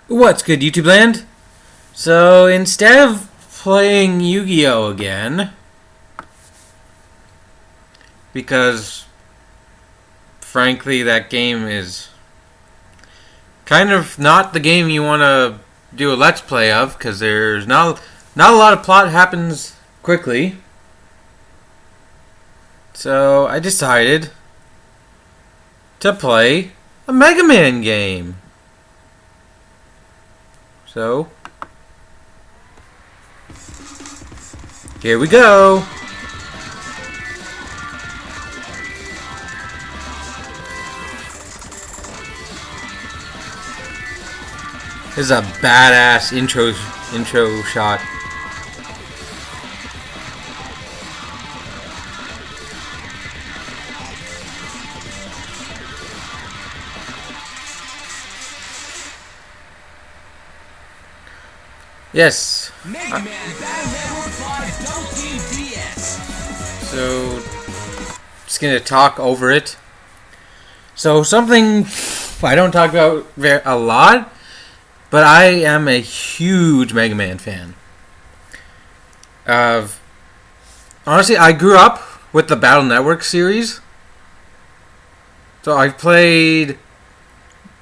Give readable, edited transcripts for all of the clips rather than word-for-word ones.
What's good, YouTube land? So instead of playing Yu-Gi-Oh again, because frankly that game is kind of not the game you want to do a let's play of, because there's not a lot of plot happens quickly. So I decided to play a Mega Man game. So, here we go. This is a badass intro shot. Yes. Mega Man Battle Network 5 Double Team DS. So, just gonna talk over it. So, something I don't talk about a lot, but I am a huge Mega Man fan. Honestly, I grew up with the Battle Network series. So, I've played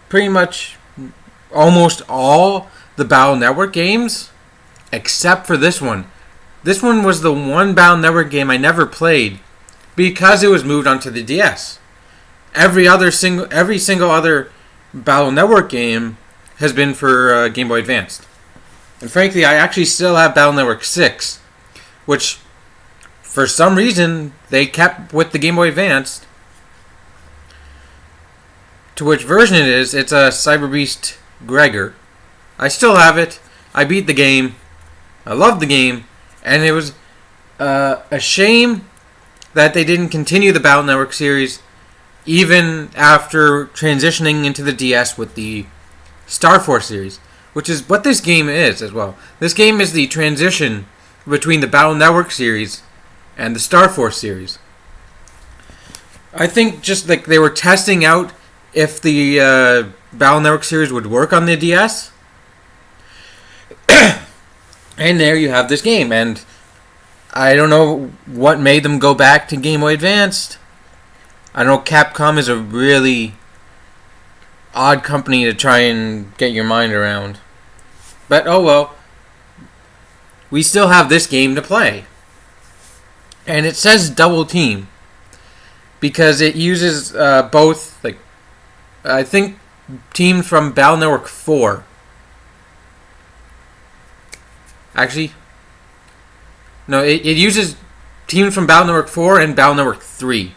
pretty much almost all the Battle Network games, except for this one. This one was the one Battle Network game I never played because it was moved onto the DS. Every single other Battle Network game has been for Game Boy Advance. And frankly, I actually still have Battle Network 6, which for some reason they kept with the Game Boy Advance. To which version it is, it's a Cyber Beast Gregor. I still have it. I beat the game. I love the game. And it was a shame that they didn't continue the Battle Network series even after transitioning into the DS with the Star Force series, which is what this game is as well. This game is the transition between the Battle Network series and the Star Force series. I think just like they were testing out if the Battle Network series would work on the DS. And there you have this game, and I don't know what made them go back to Game Boy Advance. I know Capcom is a really odd company to try and get your mind around. But oh well. We still have this game to play. And it says Double Team because it uses both, like, I think, teams from Battle Network 4. Actually, no, it uses teams from Battle Network 4 and Battle Network 3.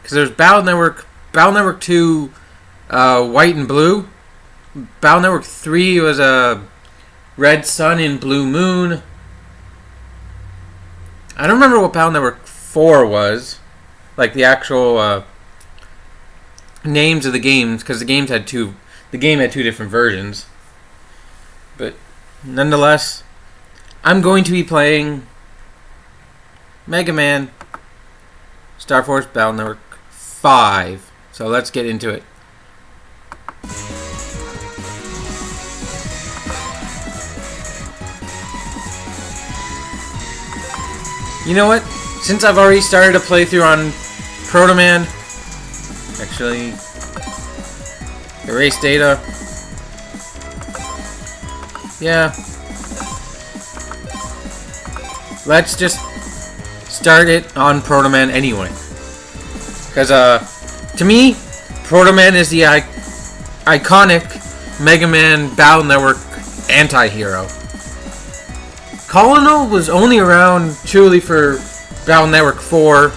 Because there's Battle Network 2, White and Blue. Battle Network 3 was a Red Sun and Blue Moon. I don't remember what Battle Network 4 was. Like the actual names of the games, because the game had two different versions. But nonetheless, I'm going to be playing Mega Man Star Force Battle Network 5. So let's get into it. You know what? Since I've already started a playthrough on Proto Man, actually, erase data. Yeah. Let's just start it on Proto Man anyway. Because, to me, Proto Man is the iconic Mega Man Battle Network anti-hero. Colonel was only around truly for Battle Network 4,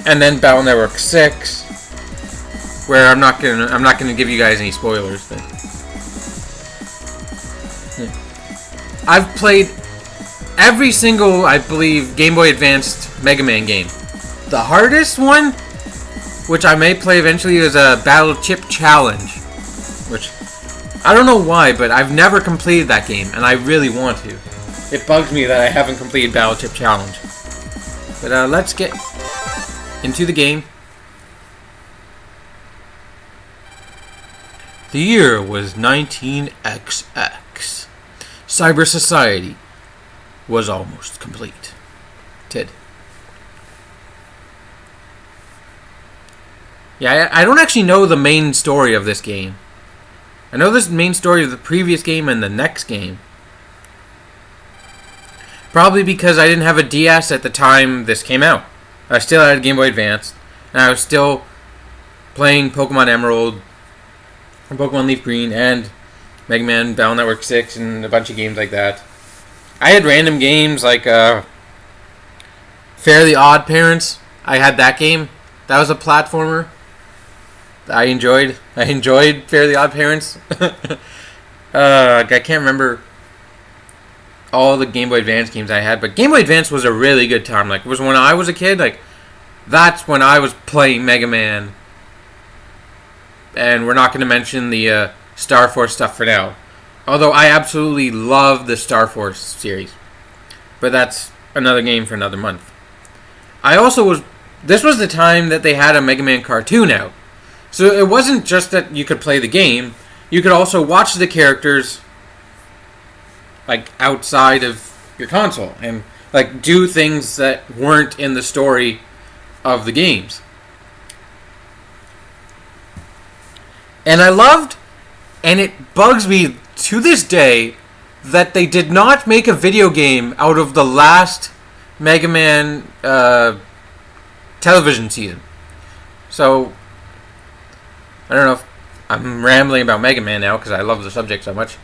and then Battle Network 6, where I'm not gonna give you guys any spoilers. But I've played every single, I believe, Game Boy Advanced Mega Man game. The hardest one, which I may play eventually, is a Battle Chip Challenge, which I don't know why, but I've never completed that game, and I really want to. It bugs me that I haven't completed Battle Chip Challenge. But let's get into the game. The year was 19XX. Cyber Society was almost complete. Tid. Yeah, I don't actually know the main story of this game. I know this main story of the previous game and the next game. Probably because I didn't have a DS at the time this came out. I still had a Game Boy Advance, and I was still playing Pokemon Emerald, and Pokemon Leaf Green, and Mega Man Battle Network 6, and a bunch of games like that. I had random games like Fairly Odd Parents. I had that game. That was a platformer. I enjoyed Fairly Odd Parents. I can't remember all the Game Boy Advance games I had, but Game Boy Advance was a really good time. Like, it was when I was a kid, like, that's when I was playing Mega Man. And we're not going to mention the Star Force stuff for now. Although I absolutely love the Star Force series. But that's another game for another month. This was the time that they had a Mega Man cartoon out. So it wasn't just that you could play the game. You could also watch the characters, like, outside of your console. And, like, do things that weren't in the story of the games. And I loved, and it bugs me to this day, that they did not make a video game out of the last Mega Man television season. So, I don't know if I'm rambling about Mega Man now because I love the subject so much.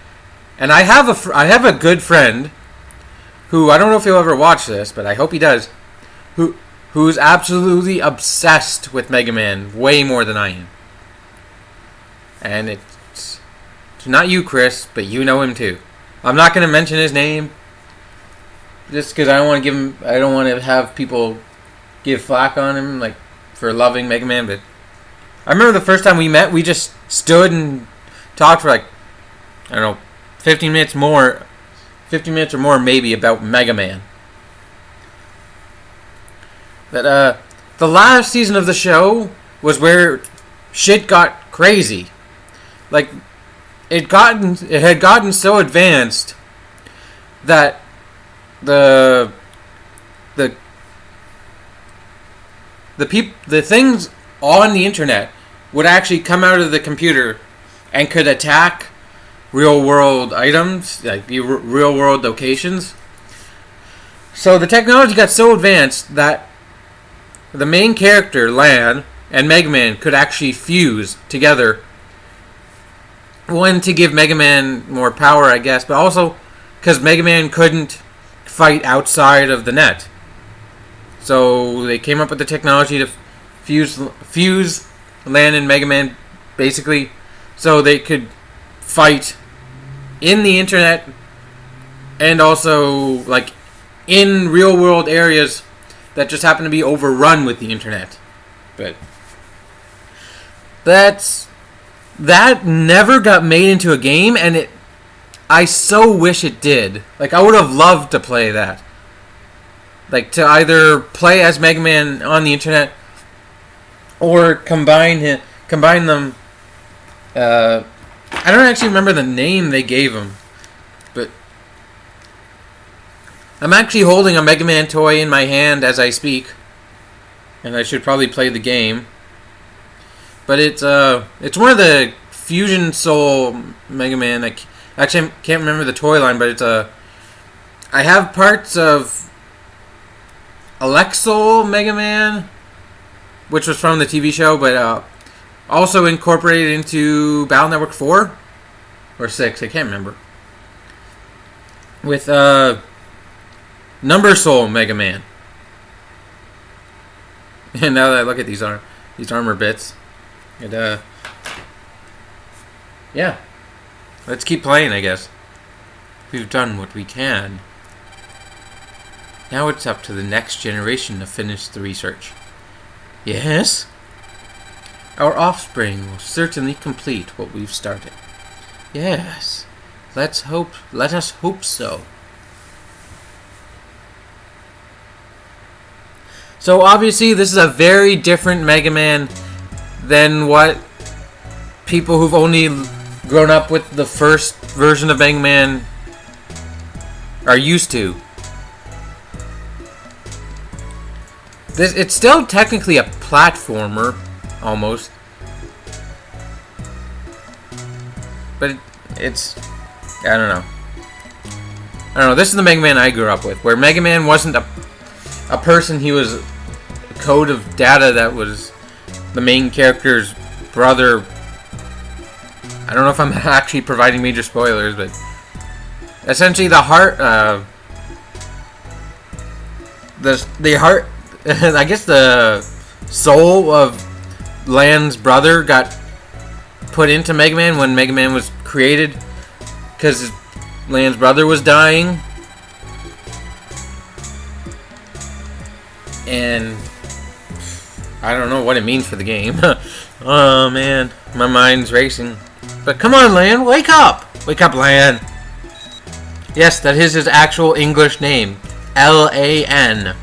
And I have a good friend who, I don't know if he'll ever watch this, but I hope he does, who's absolutely obsessed with Mega Man way more than I am. And it's not you, Chris, but you know him too. I'm not going to mention his name just because I don't want to have people give flack on him, like, for loving Mega Man. But I remember the first time we met, we just stood and talked for, like, I don't know, 15 minutes or more maybe about Mega Man. But the last season of the show was where shit got crazy. Like, it had gotten so advanced that the things on the internet would actually come out of the computer and could attack real world items, like real world locations. So the technology got so advanced that the main character, Lan, and Mega Man could actually fuse together. One, to give Mega Man more power, I guess, but also because Mega Man couldn't fight outside of the net. So they came up with the technology to fuse Lan and Mega Man, basically, so they could fight in the internet and also, like, in real-world areas that just happen to be overrun with the internet. But that never got made into a game, and I so wish it did. Like, I would have loved to play that. Like, to either play as Mega Man on the internet or combine them. I don't actually remember the name they gave him, but I'm actually holding a Mega Man toy in my hand as I speak, and I should probably play the game. But it's one of the Fusion Soul Mega Man. I can't remember the toy line, but I have parts of Alexol Mega Man, which was from the TV show, but also incorporated into Battle Network 4 or 6, I can't remember. With Number Soul Mega Man. And now that I look at these armor bits, yeah. Let's keep playing, I guess. We've done what we can. Now it's up to the next generation to finish the research. Yes? Our offspring will certainly complete what we've started. Yes. Let us hope so. So obviously this is a very different Mega Man than what people who've only grown up with the first version of Mega Man are used to. It's still technically a platformer, almost. But it's... I don't know. This is the Mega Man I grew up with, where Mega Man wasn't a person, he was a code of data that was the main character's brother. I don't know if I'm actually providing major spoilers, but essentially the heart, the heart, I guess the soul of Lan's brother got put into Mega Man when Mega Man was created, because Lan's brother was dying. And I don't know what it means for the game. Oh man, my mind's racing. But come on, Lan, wake up! Wake up, Lan! Yes, that is his actual English name. Lan.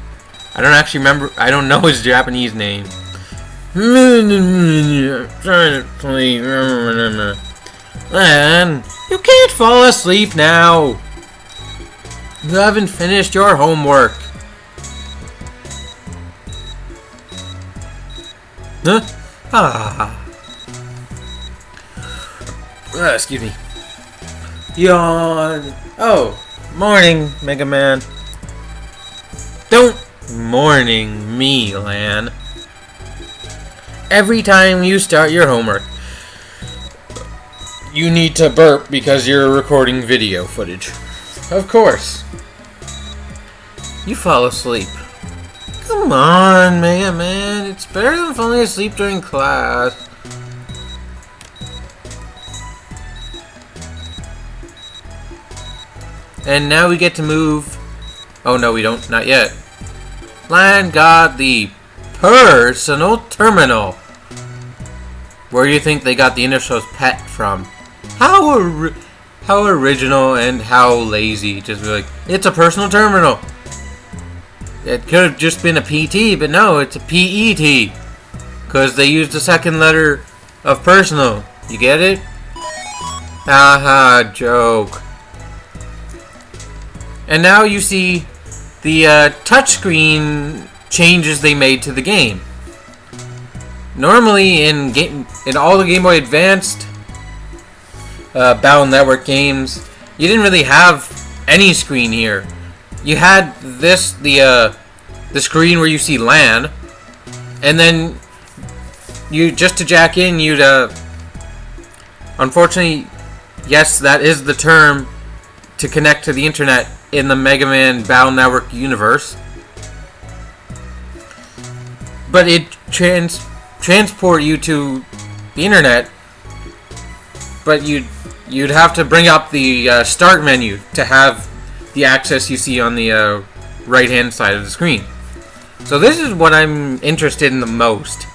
I don't actually remember, I don't know his Japanese name. Trying to play. Lan, you can't fall asleep now. You haven't finished your homework. Huh? Excuse me. Yawn. Oh, morning, Mega Man. Don't morning me, Lan. Every time you start your homework, you need to burp because you're recording video footage. Of course. You fall asleep. Come on, Mega Man. It's better than falling asleep during class. And now we get to move. Oh no, we don't. Not yet. Lan got the personal terminal. Where do you think they got the Initials pet from? How original and how lazy. Just be like, it's a personal terminal. It could have just been a PT, but no, it's a PET. Because they used the second letter of personal. You get it? Haha, joke. And now you see the touchscreen changes they made to the game. Normally in all the Game Boy Advanced Battle Network games, you didn't really have any screen here. You had this, the screen where you see Lan, and then you, just to jack in, you'd unfortunately, yes, that is the term to connect to the internet in the Mega Man Battle Network universe. But it transport you to the internet, but you'd have to bring up the start menu to have the access you see on the right hand side of the screen. So this is what I'm interested in the most,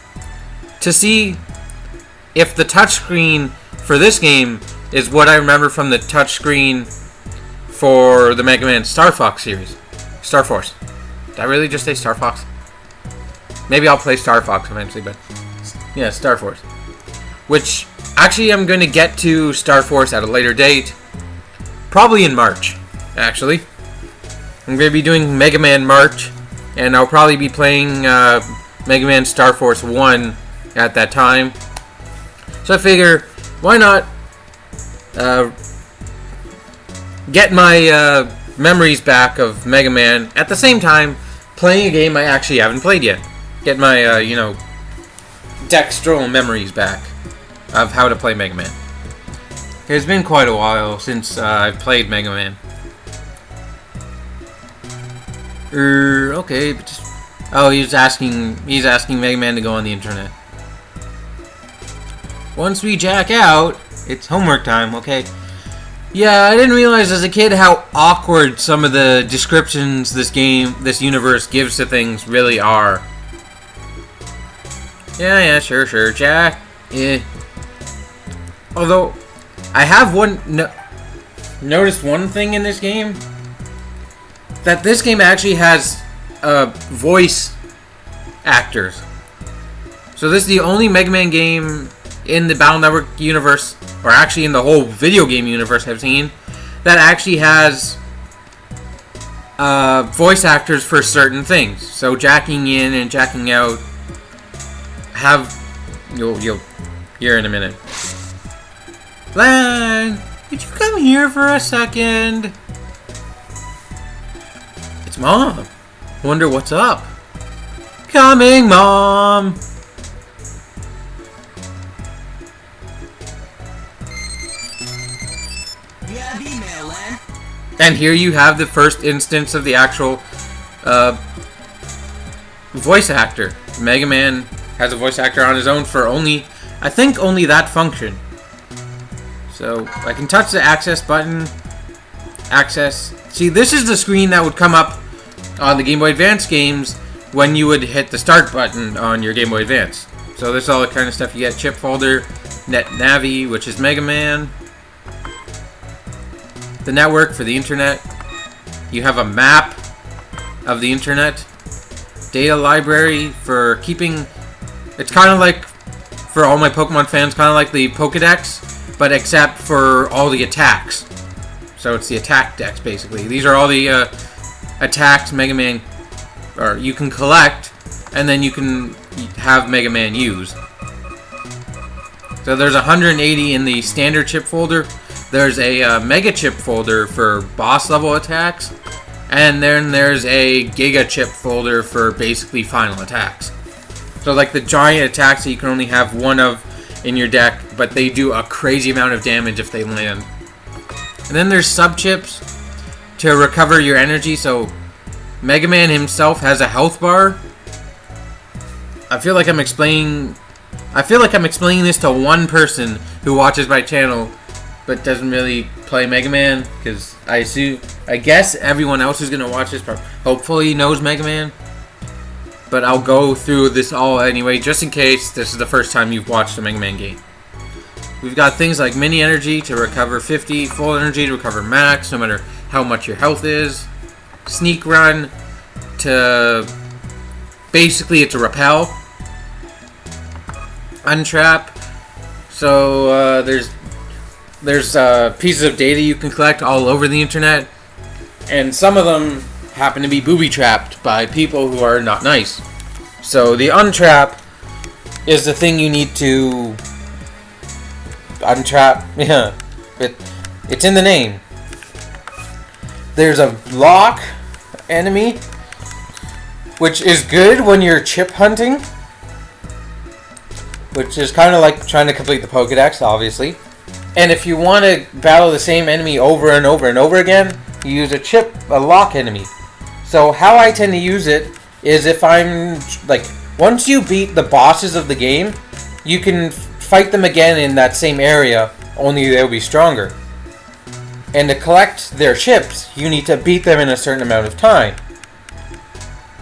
to see if the touchscreen for this game is what I remember from the touchscreen for the Mega Man Star Fox series. Star Force. Did I really just say Star Fox? Maybe I'll play Star Fox eventually, but yeah, Star Force. Which, actually, I'm going to get to Star Force at a later date. Probably in March, actually. I'm going to be doing Mega Man March, and I'll probably be playing Mega Man Star Force 1 at that time. So I figure, why not get my memories back of Mega Man at the same time playing a game I actually haven't played yet. Get my, dextral memories back of how to play Mega Man. It's been quite a while since I've played Mega Man. Okay, but just Oh, he's asking Mega Man to go on the internet. Once we jack out, it's homework time, okay? Yeah, I didn't realize as a kid how awkward some of the descriptions this universe gives to things really are. Yeah, sure, Jack. Yeah. Although, I have noticed one thing in this game. That this game actually has voice actors. So this is the only Mega Man game in the Battle Network universe, or actually in the whole video game universe I've seen, that actually has voice actors for certain things. So jacking in and jacking out you'll hear in a minute. Lan, could you come here for a second? It's Mom. Wonder what's up. Coming, Mom. You have email, Len. And here you have the first instance of the actual voice actor. Mega Man has a voice actor on his own for I think only that function. So I can touch the access button. Access. See, this is the screen that would come up on the Game Boy Advance games when you would hit the start button on your Game Boy Advance. So this is all the kind of stuff you get. Chip folder, NetNavi, which is Mega Man. The network for the internet. You have a map of the internet. Data library for keeping... It's kind of like, for all my Pokemon fans, kind of like the Pokedex, but except for all the attacks. So it's the attack dex, basically. These are all the attacks Mega Man, or you can collect, and then you can have Mega Man use. So there's 180 in the standard chip folder. There's a Mega Chip folder for boss level attacks, and then there's a Giga Chip folder for basically final attacks. So like the giant attacks that you can only have one of in your deck, but they do a crazy amount of damage if they land. And then there's sub-chips to recover your energy. So Mega Man himself has a health bar. I feel like I'm explaining this to one person who watches my channel but doesn't really play Mega Man, because I guess everyone else who's gonna watch this hopefully knows Mega Man. But I'll go through this all anyway, just in case this is the first time you've watched a Mega Man game. We've got things like mini energy to recover 50, full energy to recover max, no matter how much your health is. Sneak run to... basically it's a repel. Untrap. So there's pieces of data you can collect all over the internet. And some of them happen to be booby-trapped by people who are not nice. So the untrap is the thing you need to... Untrap, yeah, it's in the name. There's a lock enemy, which is good when you're chip hunting, which is kind of like trying to complete the Pokedex, obviously. And if you want to battle the same enemy over and over and over again, you use a lock enemy. So how I tend to use it is if I'm, like, once you beat the bosses of the game, you can fight them again in that same area, only they'll be stronger. And to collect their chips, you need to beat them in a certain amount of time.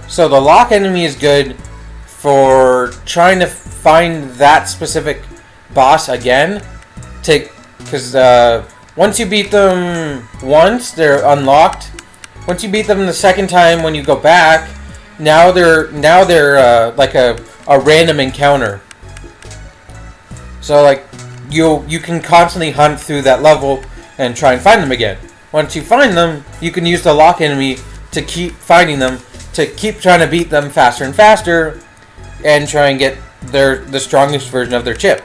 So the lock enemy is good for trying to find that specific boss again, because once you beat them once, they're unlocked. Once you beat them the second time, when you go back, now they're like a random encounter. So like you can constantly hunt through that level and try and find them again. Once you find them, you can use the lock enemy to keep finding them, to keep trying to beat them faster and faster, and try and get the strongest version of their chip.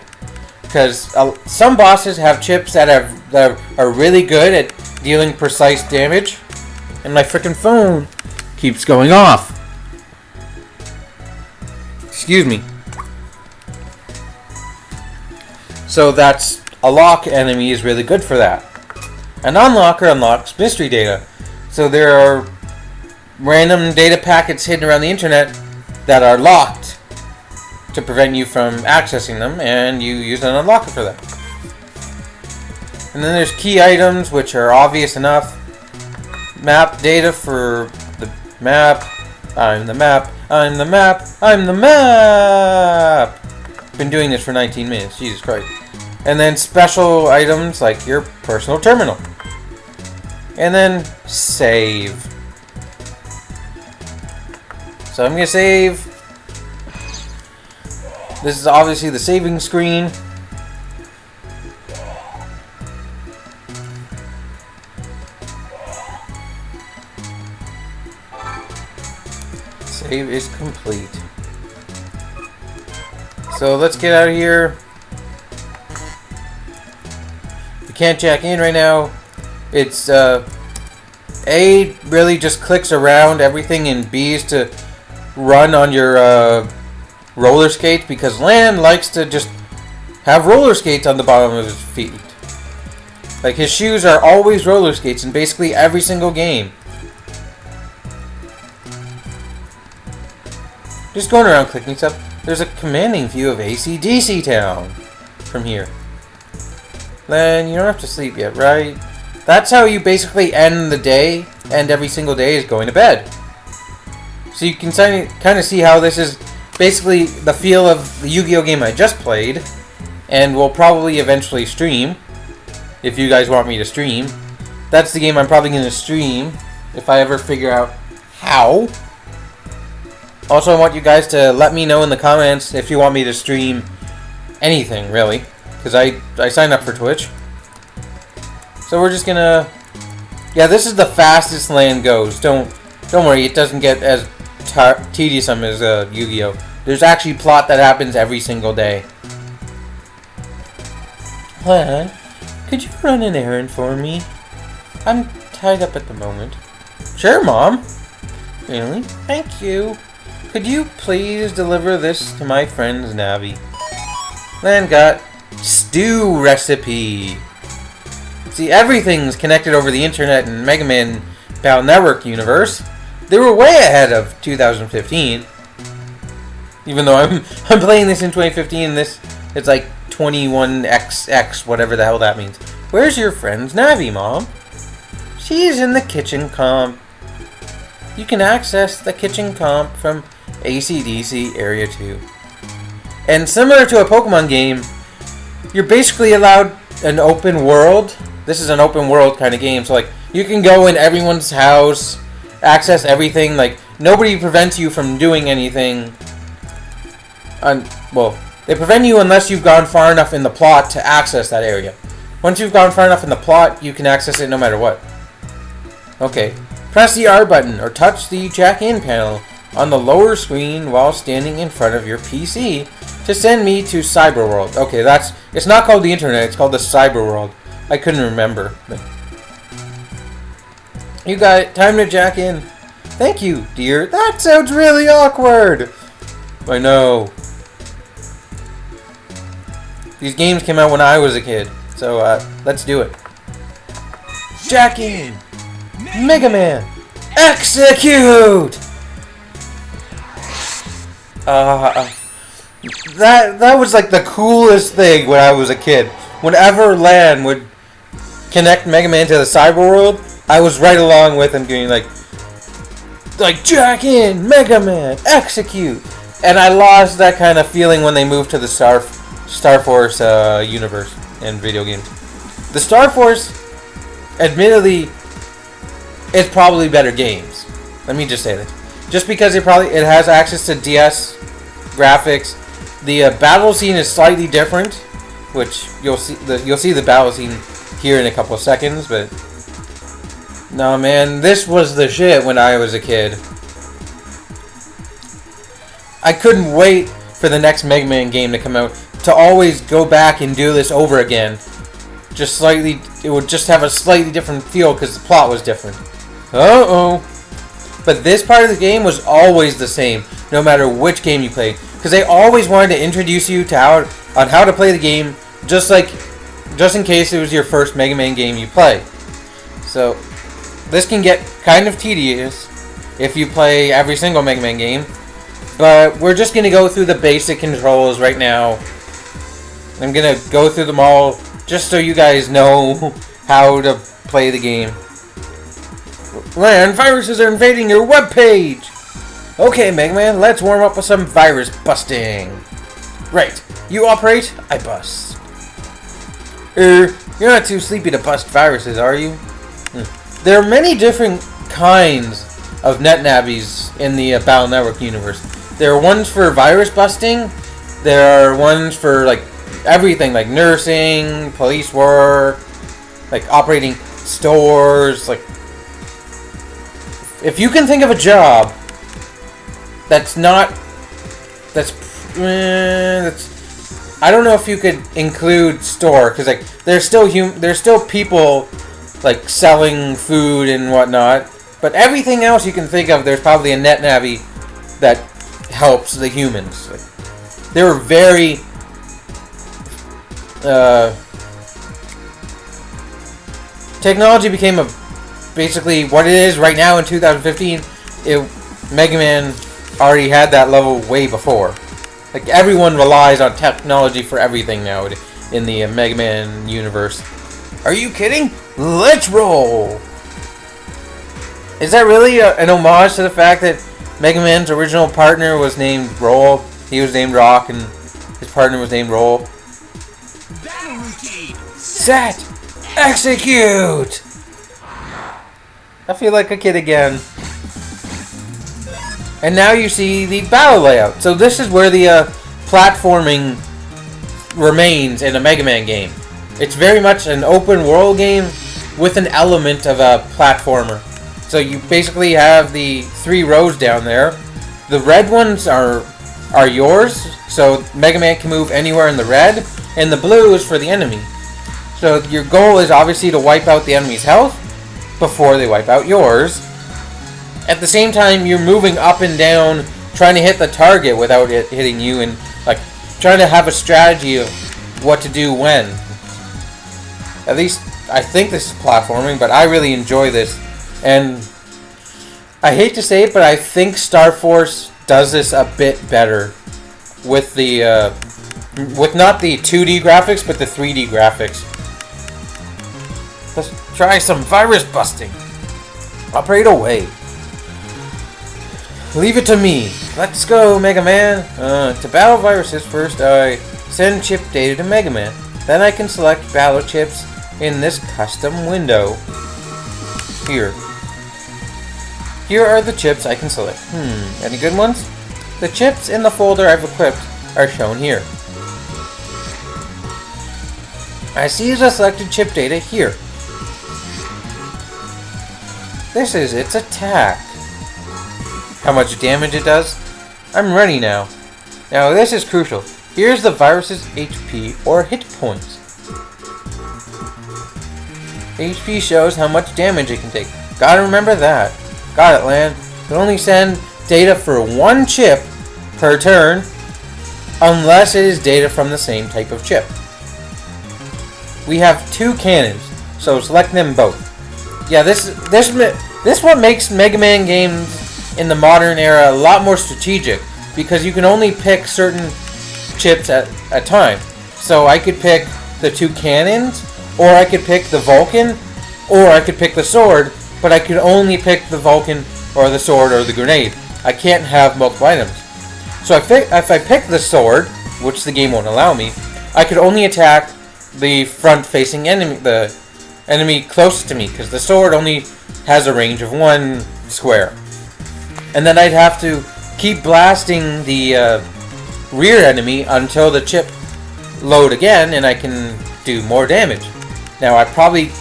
Because some bosses have chips that are really good at dealing precise damage, and my freaking phone keeps going off. Excuse me. So that's a lock enemy is really good for that. An unlocker unlocks mystery data. So there are random data packets hidden around the internet that are locked to prevent you from accessing them, and you use an unlocker for that. And then there's key items, which are obvious enough. Map data for the map. I'm the map. I'm the map. I'm the map. Been doing this for 19 minutes. Jesus Christ. And then special items like your personal terminal. And then save. So I'm going to save. This is obviously the saving screen. Save is complete. So let's get out of here. You can't jack in right now. It's A really just clicks around everything, and B is to run on your roller skates, because Lan likes to just have roller skates on the bottom of his feet. Like, his shoes are always roller skates in basically every single game. Just going around clicking stuff. There's a commanding view of AC/DC Town from here. Lan, you don't have to sleep yet, right? That's how you basically end the day, and every single day is going to bed. So you can kind of see how this is basically the feel of the Yu-Gi-Oh game I just played, and will probably eventually stream, if you guys want me to stream. That's the game I'm probably going to stream, if I ever figure out how. Also, I want you guys to let me know in the comments if you want me to stream anything, really. Because I signed up for Twitch. So we're just gonna... Yeah, this is the fastest Lan goes. Don't worry, it doesn't get as tedious as Yu-Gi-Oh! There's actually plot that happens every single day. Lan, could you run an errand for me? I'm tied up at the moment. Sure, Mom. Really? Thank you. Could you please deliver this to my friend's Navi? Lan got stew recipe. See, everything's connected over the internet in Mega Man Battle Network universe. They were way ahead of 2015. Even though I'm playing this in 2015, it's like 21XX, whatever the hell that means. Where's your friend's Navi, Mom? She's in the kitchen comp. You can access the kitchen comp from AC/DC Area 2. And similar to a Pokemon game, you're basically allowed an open world. This is an open world kind of game, so like you can go in everyone's house, access everything. Like, nobody prevents you from doing anything. Well, they prevent you unless you've gone far enough in the plot to access that area. Once you've gone far enough in the plot, you can access it no matter what. Okay, press the R button or touch the Jack In panel on the lower screen while standing in front of your PC to send me to Cyberworld. Okay, it's not called the internet, it's called the Cyberworld. I couldn't remember. But you got it. Time to jack in. Thank you, dear. That sounds really awkward. I know. These games came out when I was a kid, so let's do it. Jack in. Mega Man. Execute. That was like the coolest thing when I was a kid. Whenever Lan would connect Mega Man to the Cyberworld, I was right along with him doing like Jack in, Mega Man, execute. And I lost that kind of feeling when they moved to the Star Force universe and video games. The Star Force, admittedly, is probably better games. Let me just say that. Just because it has access to DS graphics. The battle scene is slightly different, which you'll see the battle scene here in a couple of seconds. But no, man, this was the shit when I was a kid. I couldn't wait for the next Mega Man game to come out to always go back and do this over again. It would just have a slightly different feel because the plot was different. But this part of the game was always the same, no matter which game you played, because they always wanted to introduce you to how to play the game, just in case it was your first Mega Man game you play. So this can get kind of tedious if you play every single Mega Man game, But we're just going to go through the basic controls right now. I'm going to go through them all just so you guys know how to play the game. Lan, viruses are invading your webpage! Okay, Mega Man, let's warm up with some virus busting. Right, you operate, I bust. You're not too sleepy to bust viruses, are you? There are many different kinds of NetNavis in the Battle Network universe. There are ones for virus busting. There are ones for like everything, like nursing, police work, like operating stores. Like, if you can think of a job that's I don't know if you could include store, because like there's still people like selling food and whatnot, but everything else you can think of, there's probably a NetNavi that helps the humans. Like, they were very technology became basically what it is right now in 2015. Mega Man already had that level way before. Like, everyone relies on technology for everything now in the Mega Man universe. Are you kidding? Let's roll! Is that really an homage to the fact that Mega Man's original partner was named Roll? He was named Rock and his partner was named Roll. Battle routine. Set! Execute! I feel like a kid again. And now you see the battle layout. So this is where the platforming remains in a Mega Man game. It's very much an open world game with an element of a platformer. So you basically have the 3 rows down there. The red ones are yours, so Mega Man can move anywhere in the red, and the blue is for the enemy. So your goal is obviously to wipe out the enemy's health before they wipe out yours. At the same time, you're moving up and down, trying to hit the target without it hitting you, and like trying to have a strategy of what to do when. At least I think this is platforming, but I really enjoy this. And I hate to say it, but I think Star Force does this a bit better with the with not the 2D graphics, but the 3D graphics. Let's try some virus busting. Operate away. Leave it to me. Let's go, Mega Man. To battle viruses, first I send chip data to Mega Man. Then I can select battle chips in this custom window. Here. Here are the chips I can select. Any good ones? The chips in the folder I've equipped are shown here. I see the selected chip data here. This is its attack. How much damage it does? I'm ready now. Now this is crucial. Here's the virus's HP or hit points. HP shows how much damage it can take. Gotta remember that. Got it, Lan. You can only send data for 1 chip per turn unless it is data from the same type of chip. We have 2 cannons, so select them both. Yeah, this what makes Mega Man games in the modern era a lot more strategic, because you can only pick certain chips at a time. So I could pick the 2 cannons, or I could pick the Vulcan, or I could pick the sword, but I could only pick the Vulcan or the sword or the grenade. I can't have multiple items. So if I pick the sword, which the game won't allow me, I could only attack the front-facing enemy, the enemy closest to me, because the sword only has a range of 1 square. And then I'd have to keep blasting the rear enemy until the chip load again, and I can do more damage. Now, I probably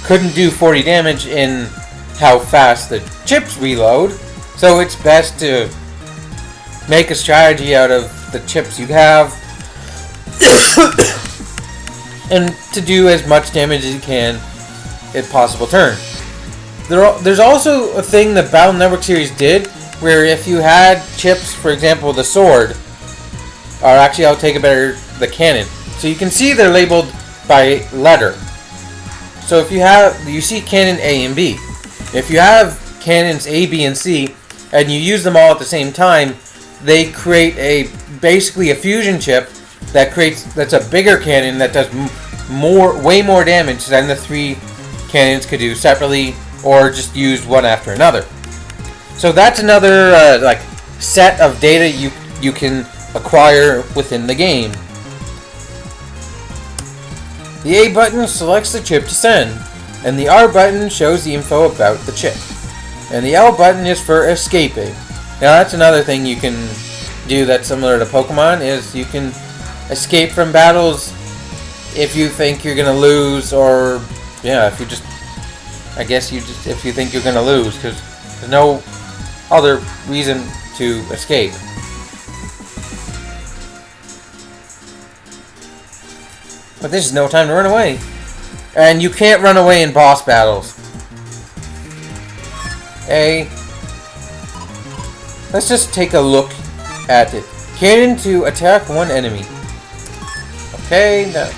couldn't do 40 damage in how fast the chips reload, so it's best to make a strategy out of the chips you have and to do as much damage as you can in possible turn. There's also a thing the Battle Network series did, where if you had chips, for example the sword, or actually I'll take it better, the cannon. So you can see they're labeled by letter. So if you see cannon A and B. If you have cannons A, B, and C, and you use them all at the same time, they create basically a fusion chip that's a bigger cannon that does way more damage than the 3 cannons could do separately or just used one after another. So that's another like set of data you can acquire within the game. The A button selects the chip to send, and the R button shows the info about the chip. And the L button is for escaping. Now that's another thing you can do that's similar to Pokemon, is you can escape from battles if you think you're gonna lose, or if you just, if you think you're gonna lose, because there's no other reason to escape. But this is no time to run away. And you can't run away in boss battles. Let's just take a look at it. Cannon to attack one enemy. Okay, now,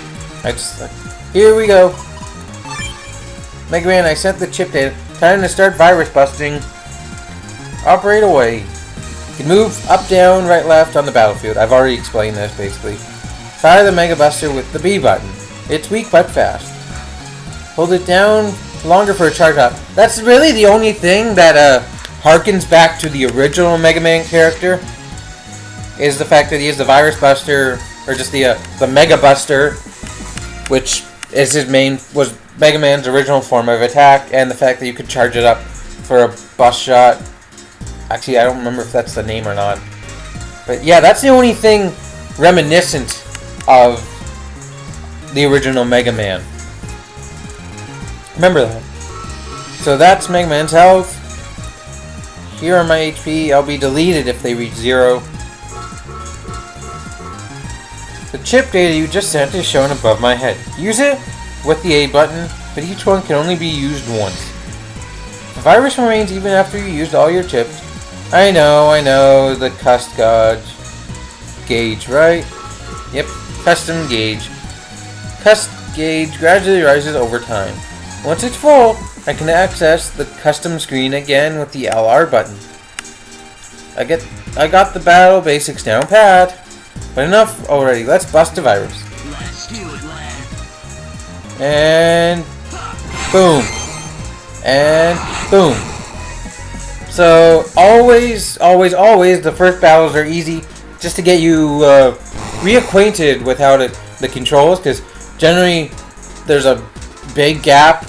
here we go. Mega Man, I sent the chip data. Time to start virus busting. Operate away. You can move up, down, right, left on the battlefield. I've already explained this, basically. Fire the Mega Buster with the B button. It's weak but fast. Hold it down longer for a charge up. That's really the only thing that harkens back to the original Mega Man character, is the fact that he has the Virus Buster, or just the Mega Buster, which is was Mega Man's original form of attack, and the fact that you could charge it up for a bus shot. Actually, I don't remember if that's the name or not. But yeah, that's the only thing reminiscent of the original Mega Man. Remember that. So that's Mega Man's health. Here are my HP. I'll be deleted if they reach 0. The chip data you just sent is shown above my head. Use it with the A button, but each one can only be used once. The virus remains even after you used all your chips. I know, the cust gauge, right? Yep, custom gauge. Cust gauge gradually rises over time. Once it's full, I can access the custom screen again with the LR button. I got the battle basics down pat, but enough already. Let's bust the virus. Let's do it, lad. And boom. And boom. So always, the first battles are easy, just to get you reacquainted with how the controls, because generally there's a big gap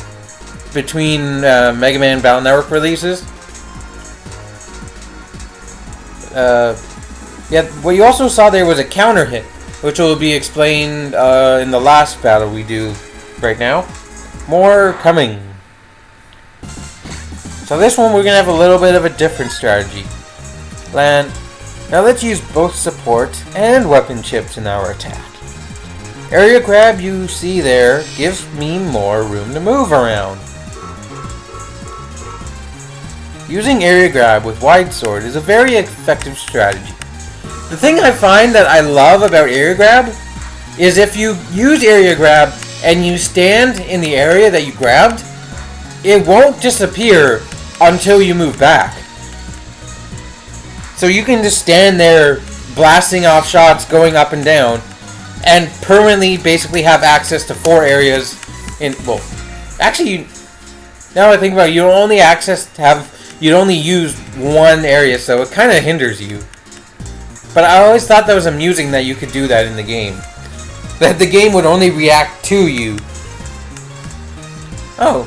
between Mega Man Battle Network releases. What you also saw there was a counter hit, which will be explained in the last battle we do right now. More coming. So this one we're going to have a little bit of a different strategy. Now let's use both support and weapon chips in our attack. Area grab you see there gives me more room to move around. Using area grab with wide sword is a very effective strategy. The thing I find that I love about area grab is if you use area grab and you stand in the area that you grabbed, it won't disappear until you move back. So you can just stand there blasting off shots going up and down and permanently basically have access to 4 areas in, well, actually, now I think about it, you'd only use 1 area, so it kind of hinders you. But I always thought that was amusing that you could do that in the game. That the game would only react to you. Oh.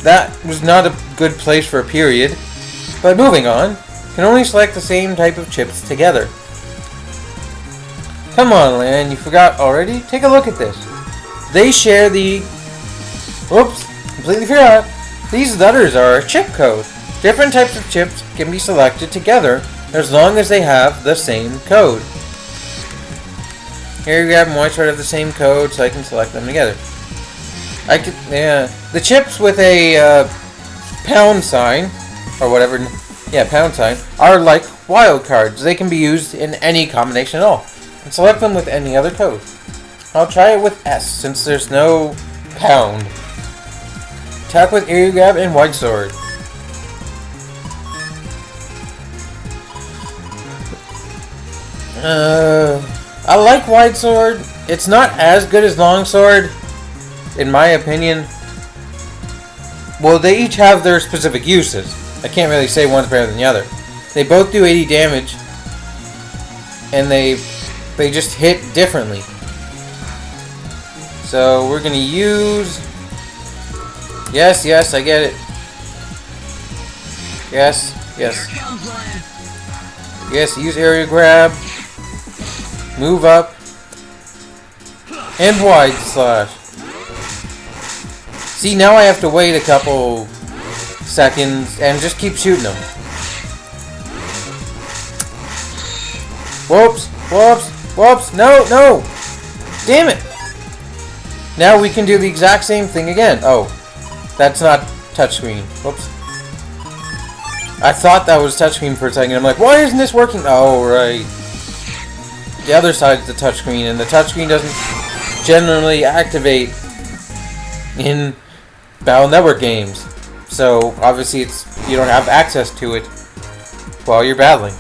That was not a good place for a period. But moving on. Can only select the same type of chips together. Come on, Lan, you forgot already? Take a look at this. They share the... Whoops, completely forgot. These letters are a chip code. Different types of chips can be selected together as long as they have the same code. Here you grab and white sort of the same code so I can select them together. The chips with a pound sign, or whatever, pound sign, are like wild cards. They can be used in any combination at all. And select them with any other code. I'll try it with S since there's no pound. Attack with area grab and wide sword. I like Wide Sword. It's not as good as Long Sword, in my opinion. Well, they each have their specific uses. I can't really say one's better than the other. They both do 80 damage, and they just hit differently. So we're gonna use. Yes, yes, I get it. Yes, yes. Here comes land. Yes, use area grab. Move up. And wide slash. See, now I have to wait a couple seconds and just keep shooting them. Whoops, whoops, whoops. No, no. Damn it. Now we can do the exact same thing again. Oh, that's not touchscreen. Whoops. I thought that was touchscreen for a second. I'm like, why isn't this working? Oh, right. The other side's the touchscreen, and the touchscreen doesn't generally activate in Battle Network games. So, obviously, you don't have access to it while you're battling.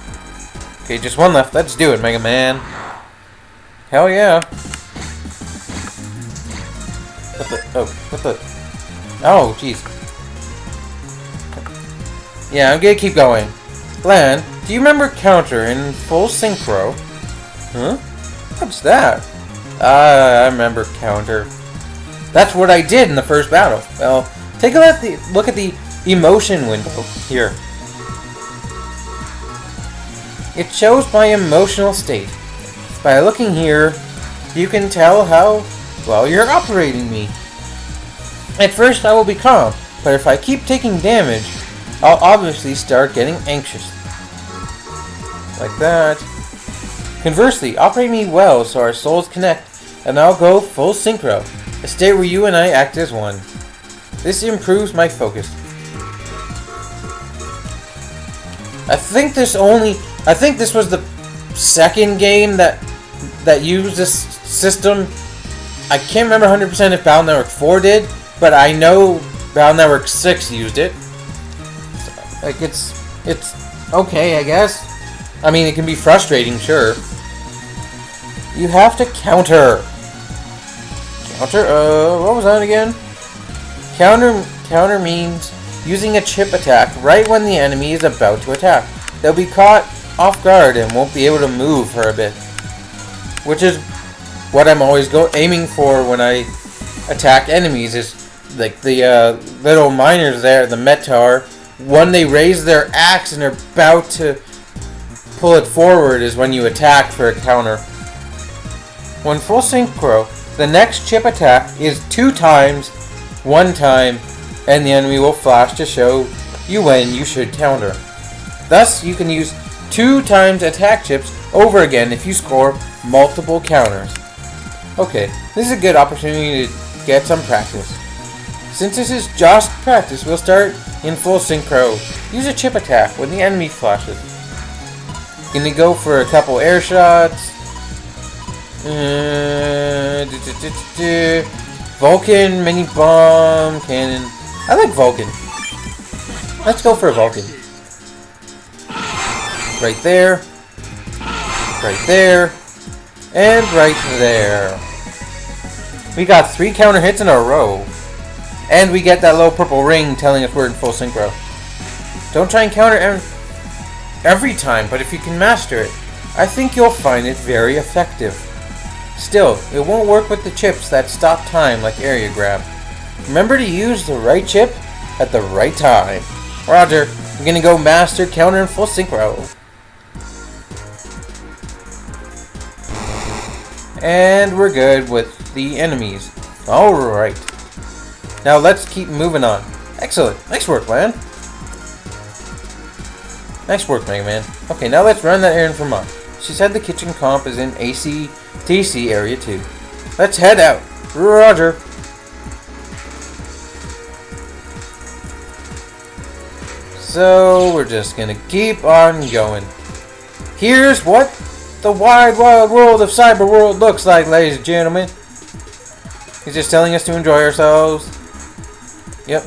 Okay, just one left. Let's do it, Mega Man. Hell yeah. What the? Oh, jeez. Yeah, I'm gonna keep going. Lan, do you remember Counter in full synchro? Huh? What's that? I remember Counter. That's what I did in the first battle. Well, take a look at the emotion window here. It shows my emotional state. By looking here, you can tell how well you're operating me. At first I will be calm, but if I keep taking damage, I'll obviously start getting anxious. Like that. Conversely, operate me well so our souls connect, and I'll go full synchro, a state where you and I act as one. This improves my focus. I think this was the second game that used this system. I can't remember 100% if Battle Network 4 did, but I know Battle Network 6 used it. Like, it's okay, I guess. I mean, it can be frustrating, sure. You have to counter. Counter? What was that again? Counter means using a chip attack right when the enemy is about to attack. They'll be caught off guard and won't be able to move for a bit. Which is what I'm always aiming for when I attack enemies, is like the little miners there, the Metar. When they raise their axe and are about to pull it forward is when you attack for a counter. When full synchro, the next chip attack is 2 times, 1 time, and the enemy will flash to show you when you should counter. Thus, you can use 2 times attack chips over again if you score multiple counters. Okay, this is a good opportunity to get some practice. Since this is just practice, we'll start in full synchro. Use a chip attack when the enemy flashes. Gonna go for a couple air shots. Vulcan, mini bomb, cannon. I like Vulcan. Let's go for a Vulcan. Right there. Right there. And right there. We got 3 counter hits in a row. And we get that little purple ring telling us we're in full synchro. Don't try and counter every time, but if you can master it, I think you'll find it very effective. Still, it won't work with the chips that stop time like area grab. Remember to use the right chip at the right time. Roger, I'm gonna go master counter in full synchro. And we're good with the enemies. Alright. Now let's keep moving on. Excellent. Nice work, man. Nice work, Mega Man. Okay, now let's run that errand for Mom. She said the kitchen comp is in ACTC area 2. Let's head out. Roger. So, we're just gonna keep on going. Here's what the wide, wild world of Cyber World looks like, ladies and gentlemen. He's just telling us to enjoy ourselves. Yep.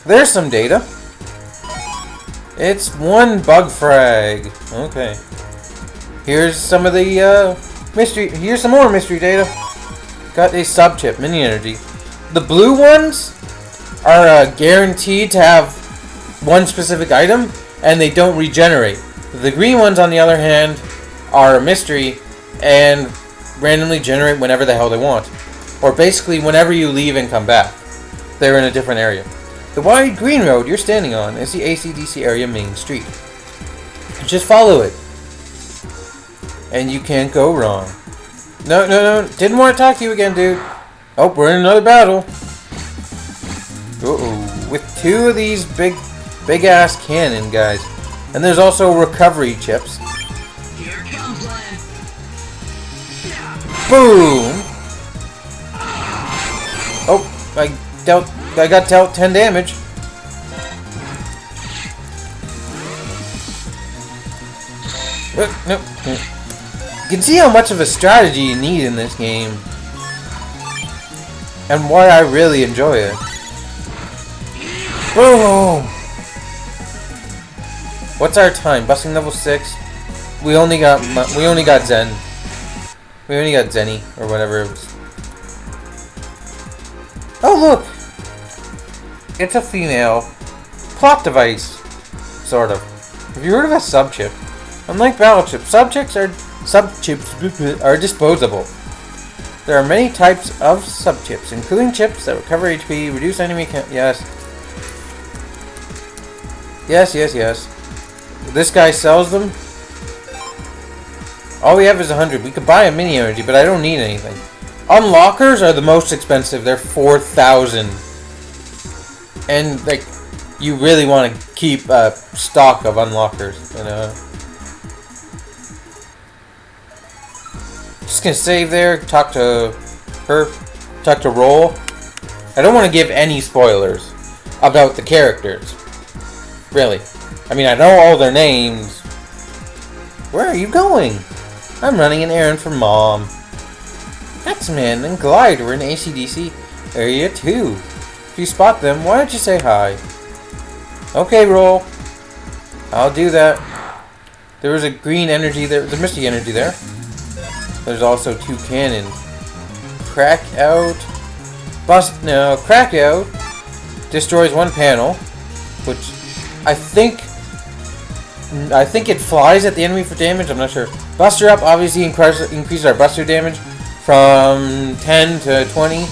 There's some data. It's 1 bug frag. Okay. Here's some of the mystery. Here's some more mystery data. Got a sub-chip, mini energy. The blue ones are guaranteed to have one specific item, and they don't regenerate. The green ones, on the other hand, are a mystery and randomly generate whenever the hell they want. Or basically whenever you leave and come back. They're in a different area. The wide green road you're standing on is the AC/DC area main street. Just follow it. And you can't go wrong. No. Didn't want to talk to you again, dude. Oh, we're in another battle. Uh-oh. With two of these big-ass cannon guys. And there's also recovery chips. Here comes Len. Boom! Oh, I got dealt 10 damage. No. You can see how much of a strategy you need in this game. And why I really enjoy it. Boom! What's our time? Busting level 6? We only got Zen. We only got Zenny, or whatever it was. Oh look! It's a female plot device, sort of. Have you heard of a sub-chip? Unlike battle chips, sub-chips are disposable. There are many types of sub-chips, including chips that recover HP, reduce enemy count. Yes. This guy sells them. All we have is 100. We could buy a mini energy, but I don't need anything. Unlockers are the most expensive. They're 4,000. And, like, you really want to keep a stock of unlockers, you know. Just gonna save there, talk to her, talk to Roll. I don't want to give any spoilers about the characters. Really. I mean, I know all their names. Where are you going? I'm running an errand for Mom. X-Men and Glide were in AC/DC Area 2. If you spot them, why don't you say hi? Okay, Roll. I'll do that. There was a green energy there. There's a misty energy there. There's also 2 cannons. Crack out. Crack out destroys 1 panel, which I think it flies at the enemy for damage. I'm not sure. Buster up obviously increases our buster damage from 10 to 20.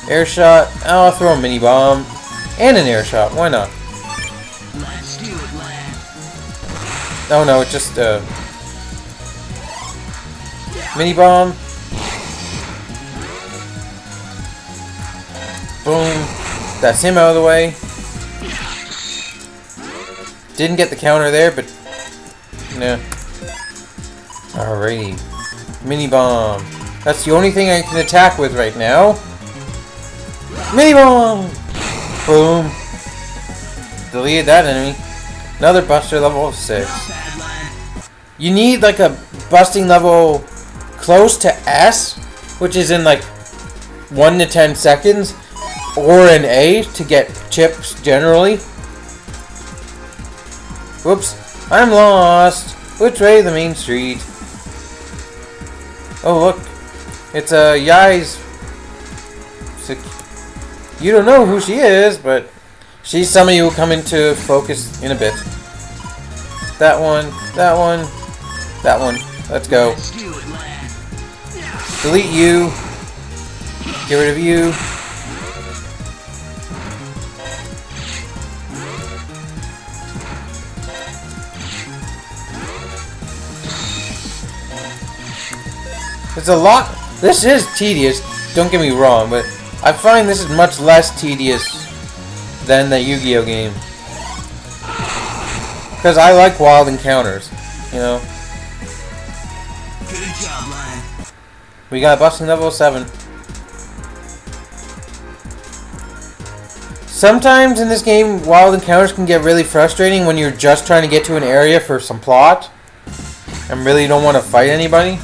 Air shot. I'll throw a mini bomb and an air shot. Why not? Let's do it, Len. Oh no, it's just mini bomb. Boom. That's him out of the way. Didn't get the counter there, but no. Alrighty. Mini bomb. That's the only thing I can attack with right now. Mini bomb! Boom. Deleted that enemy. Another buster level of 6. Not bad, Len. You need like a busting level close to S, which is in like 1 to 10 seconds, or an A to get chips generally. Whoops, I'm lost. Which way the main street? Oh look, it's Yai's. You don't know who she is, but she's somebody who will come into focus in a bit. That one, that one, that one. Let's go. Let's do it, Len. Delete you. Get rid of you. It's a lot. This is tedious, don't get me wrong, but I find this is much less tedious than the Yu-Gi-Oh game. Because I like wild encounters, you know. Good job, Len. We got busting level 7. Sometimes in this game, wild encounters can get really frustrating when you're just trying to get to an area for some plot and really don't want to fight anybody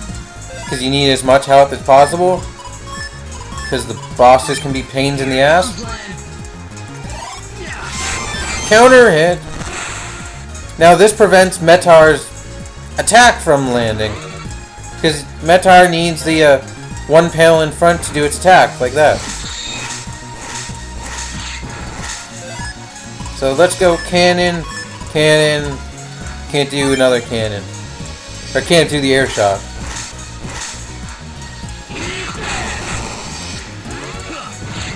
because you need as much health as possible because the bosses can be pains in the ass. Len. Counter hit. Now this prevents Metar's attack from landing. Because Mettaur needs the one panel in front to do its attack, like that. So let's go cannon, cannon, can't do another cannon. Or can't do the air shot.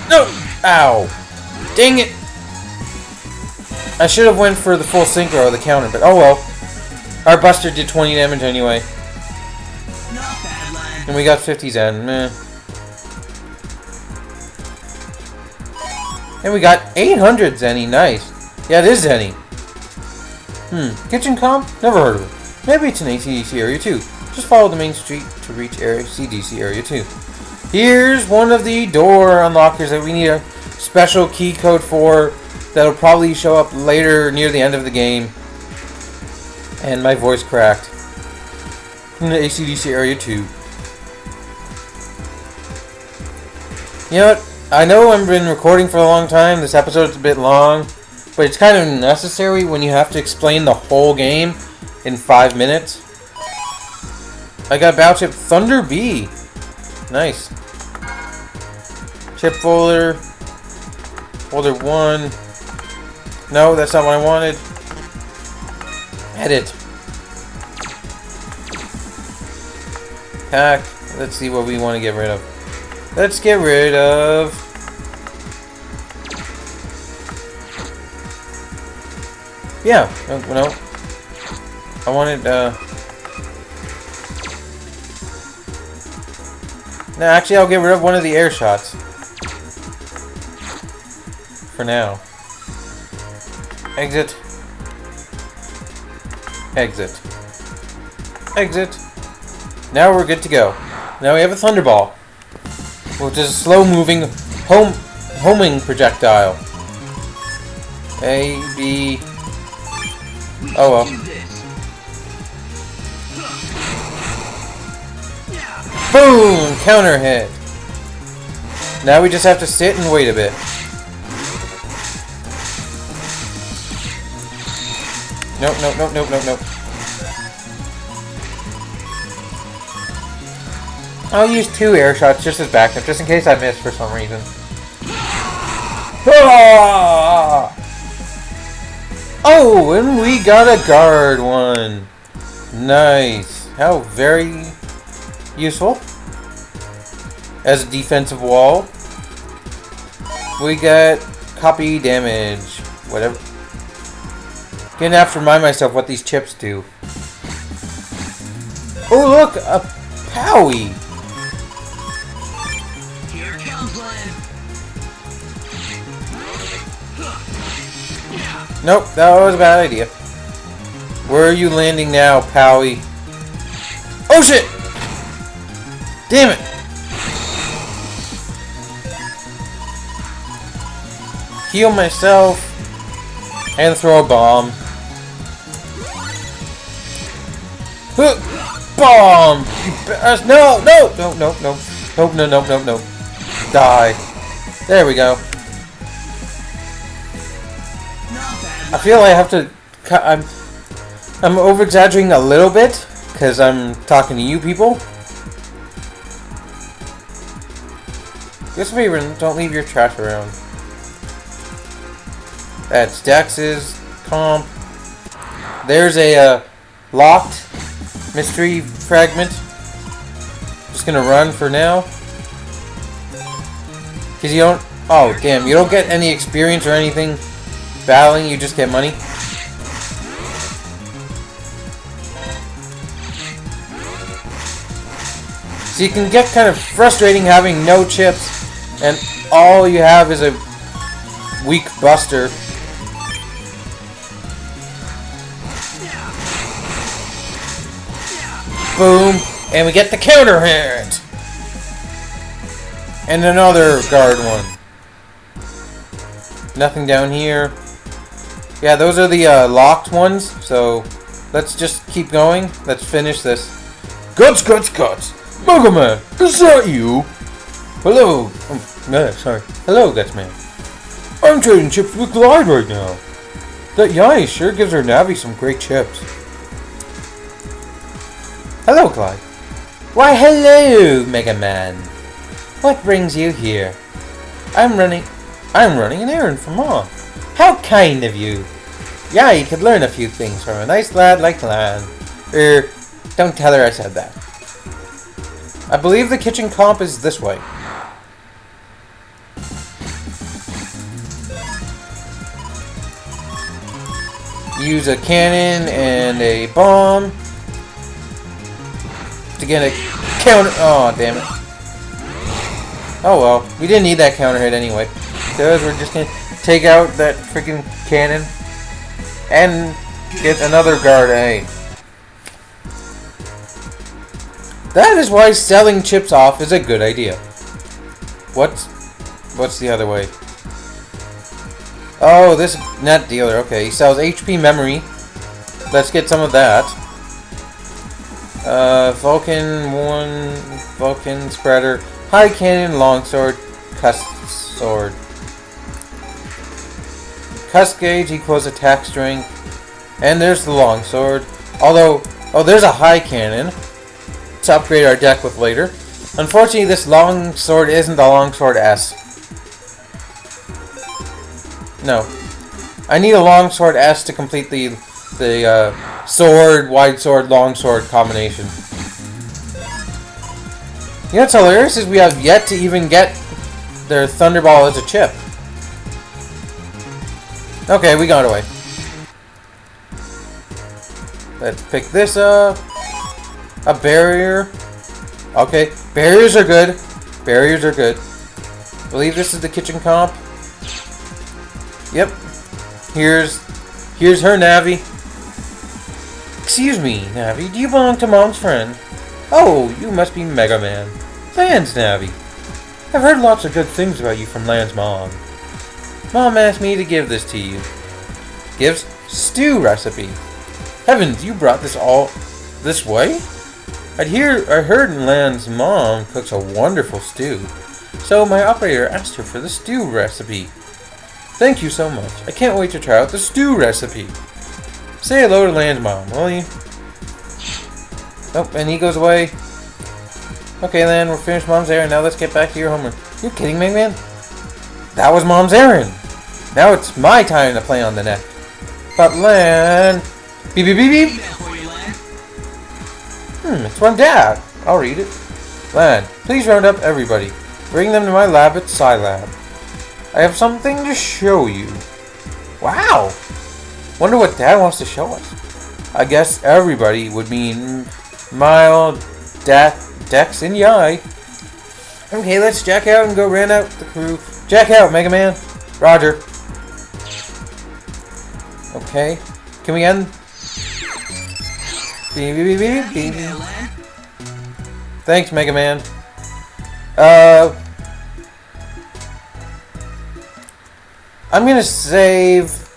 No! Ow! Dang it! I should have went for the full synchro or the counter, but oh well. Our Buster did 20 damage anyway. Not bad, lad. And we got 50 Zen. Meh. And we got 800 Zenny. Nice. Yeah, it is Zenny. Kitchen Comp? Never heard of it. Maybe it's in ACDC Area 2. Just follow the main street to reach ACDC Area 2. Here's one of the door unlockers that we need a special key code for that'll probably show up later near the end of the game. And my voice cracked. From the ACDC Area 2. You know what? I know I've been recording for a long time. This episode's a bit long. But it's kind of necessary when you have to explain the whole game in 5 minutes. I got Battle Chip Thunder B. Nice. Chip folder. Folder 1. No, that's not what I wanted. Edit. Pack. Let's see what we want to get rid of. Let's get rid of... Yeah. No. I wanted, No, actually, I'll get rid of one of the air shots. For now. Exit. Exit. Exit. Now we're good to go. Now we have a Thunderball, which is a slow-moving homing projectile. A, B... Oh well. Boom! Counter hit. Now we just have to sit and wait a bit. Nope. I'll use 2 air shots just as backup, just in case I miss for some reason. Ah! Oh, and we got a guard one. Nice. How very useful. As a defensive wall. We got copy damage. Whatever. Gonna have to remind myself what these chips do. Oh look! A Powie! Here comes land. Nope, that was a bad idea. Where are you landing now, Powie? Oh shit! Damn it! Heal myself and throw a bomb. Bomb! No! Die. There we go. I feel I have to. I'm over exaggerating a little bit because I'm talking to you people. Do us a favor and don't leave your trash around. That's Dex's comp. There's a locked mystery fragment. Just gonna run for now. Cause you don't. Oh damn! You don't get any experience or anything battling. You just get money. So you can get kind of frustrating having no chips, and all you have is a weak Buster. Boom, and we get the counter hit, and another guard one. Nothing down here. Yeah, those are the locked ones. So let's just keep going. Let's finish this. Guts. Mega Man, is that you? Hello. No, sorry. Hello, Guts Man. I'm trading chips with Glide right now. That Yai sure gives her Navi some great chips. Hello, Clyde. Why, hello, Mega Man. What brings you here? I'm running an errand for Mom. How kind of you. Yeah, you could learn a few things from a nice lad like Lan. Don't tell her I said that. I believe the kitchen comp is this way. Use a cannon and a bomb to get a counter. Oh, damn it. Oh well, we didn't need that counter hit anyway. Because we're just gonna take out that freaking cannon and get another guard A. That is why selling chips off is a good idea. What's the other way? Oh, this net dealer. Okay, he sells HP memory. Let's get some of that. Vulcan 1, Vulcan spreader, high cannon, longsword, cuss sword. Cuss gauge equals attack strength. And there's the longsword. Although, oh, there's a high cannon to upgrade our deck with later. Unfortunately, this longsword isn't the longsword S. No. I need a longsword S to complete the sword, wide sword, longsword combination. You know what's hilarious is we have yet to even get their Thunderball as a chip. Okay, we got away. Let's pick this up. A barrier. Okay, barriers are good. Barriers are good. I believe this is the kitchen comp. Yep. Here's her, Navi. Excuse me, Navi. Do you belong to Mom's friend? Oh, you must be Mega Man. Lan's Navi. I've heard lots of good things about you from Lan's mom. Mom asked me to give this to you. Gives stew recipe. Heavens, you brought this all this way? I heard Lan's mom cooks a wonderful stew. So my operator asked her for the stew recipe. Thank you so much. I can't wait to try out the stew recipe. Say hello to Lan's mom, will you? Oh, and he goes away. Okay, Lan, we're finished Mom's errand. Now let's get back to your homework. You kidding me, man? That was Mom's errand. Now it's my time to play on the net. But Lan... Beep, beep, beep, beep. It's from Dad. I'll read it. Lan, please round up everybody. Bring them to my lab at Scilab. I have something to show you. Wow! Wonder what Dad wants to show us. I guess everybody would mean Mile, Dex, and Yai. Okay, let's jack out and go ran out the crew. Jack out, Mega Man. Roger. Okay. Can we end? Beep, beep, beep, beep, beep. Thanks, Mega Man. I'm gonna save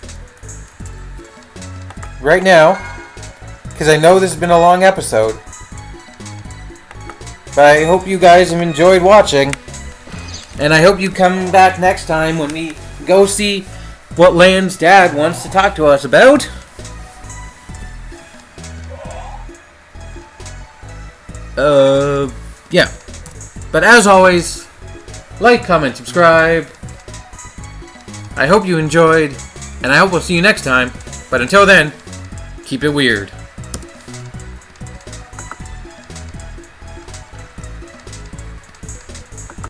right now because I know this has been a long episode. But I hope you guys have enjoyed watching. And I hope you come back next time when we go see what Lan's dad wants to talk to us about. Yeah. But as always, like, comment, subscribe. I hope you enjoyed, and I hope we'll see you next time. But until then, keep it weird.